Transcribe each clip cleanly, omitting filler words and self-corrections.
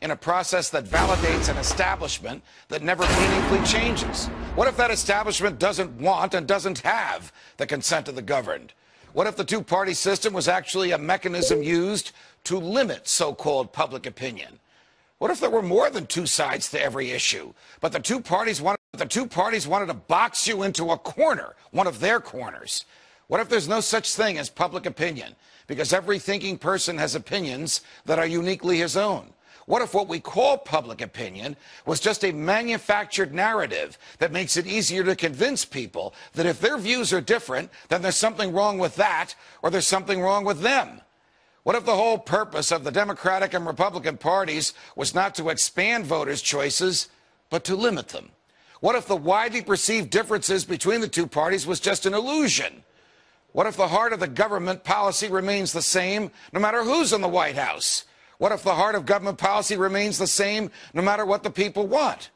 in a process that validates an establishment that never meaningfully changes? What if that establishment doesn't want and doesn't have the consent of the governed? What if the two-party system was actually a mechanism used to limit so-called public opinion? What if there were more than two sides to every issue, but the two parties wanted to box you into a corner, one of their corners? What if there's no such thing as public opinion, because every thinking person has opinions that are uniquely his own? What if what we call public opinion was just a manufactured narrative that makes it easier to convince people that if their views are different, then there's something wrong with that, or there's something wrong with them? What if the whole purpose of the Democratic and Republican parties was not to expand voters' choices, but to limit them? What if the widely perceived differences between the two parties was just an illusion? What if the heart of the government policy remains the same no matter who's in the White House? What if the heart of government policy remains the same no matter what the people want?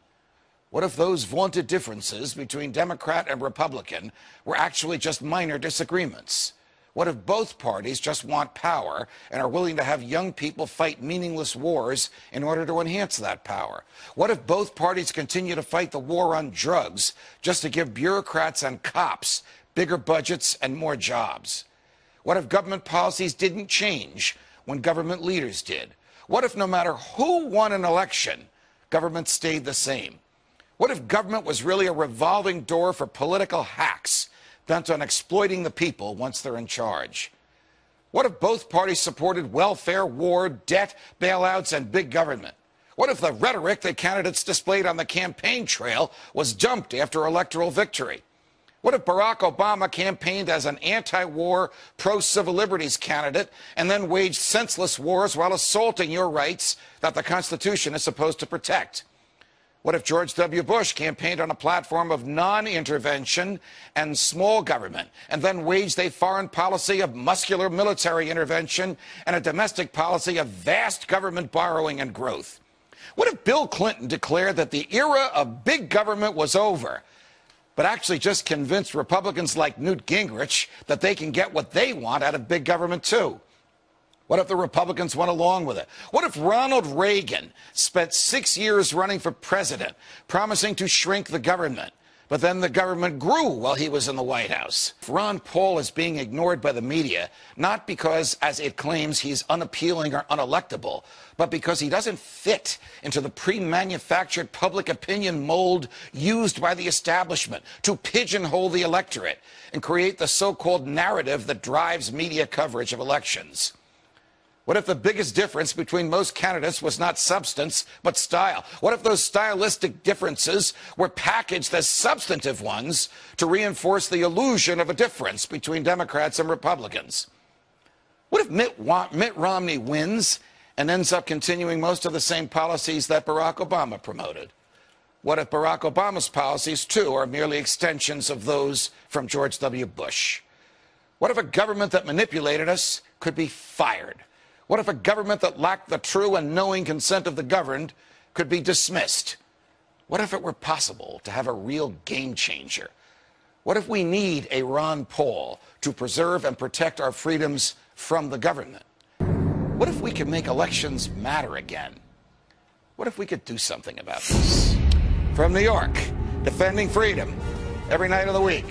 What if those vaunted differences between Democrat and Republican were actually just minor disagreements? What if both parties just want power and are willing to have young people fight meaningless wars in order to enhance that power? What if both parties continue to fight the war on drugs just to give bureaucrats and cops bigger budgets and more jobs? What if government policies didn't change when government leaders did? What if no matter who won an election, government stayed the same? What if government was really a revolving door for political hacks bent on exploiting the people once they're in charge? What if both parties supported welfare, war, debt, bailouts, and big government? What if the rhetoric that candidates displayed on the campaign trail was dumped after electoral victory? What if Barack Obama campaigned as an anti-war, pro-civil liberties candidate and then waged senseless wars while assaulting your rights that the Constitution is supposed to protect? What if George W. Bush campaigned on a platform of non-intervention and small government and then waged a foreign policy of muscular military intervention and a domestic policy of vast government borrowing and growth? What if Bill Clinton declared that the era of big government was over, but actually just convinced Republicans like Newt Gingrich that they can get what they want out of big government too? What if the Republicans went along with it? What if Ronald Reagan spent 6 years running for president, promising to shrink the government, but then the government grew while he was in the White House? If Ron Paul is being ignored by the media, not because, as it claims, he's unappealing or unelectable, but because he doesn't fit into the pre-manufactured public opinion mold used by the establishment to pigeonhole the electorate and create the so-called narrative that drives media coverage of elections. What if the biggest difference between most candidates was not substance, but style? What if those stylistic differences were packaged as substantive ones to reinforce the illusion of a difference between Democrats and Republicans? What if Mitt Romney wins and ends up continuing most of the same policies that Barack Obama promoted? What if Barack Obama's policies, too, are merely extensions of those from George W. Bush? What if a government that manipulated us could be fired? What if a government that lacked the true and knowing consent of the governed could be dismissed? What if it were possible to have a real game changer? What if we need a Ron Paul to preserve and protect our freedoms from the government? What if we could make elections matter again? What if we could do something about this? From New York, defending freedom every night of the week.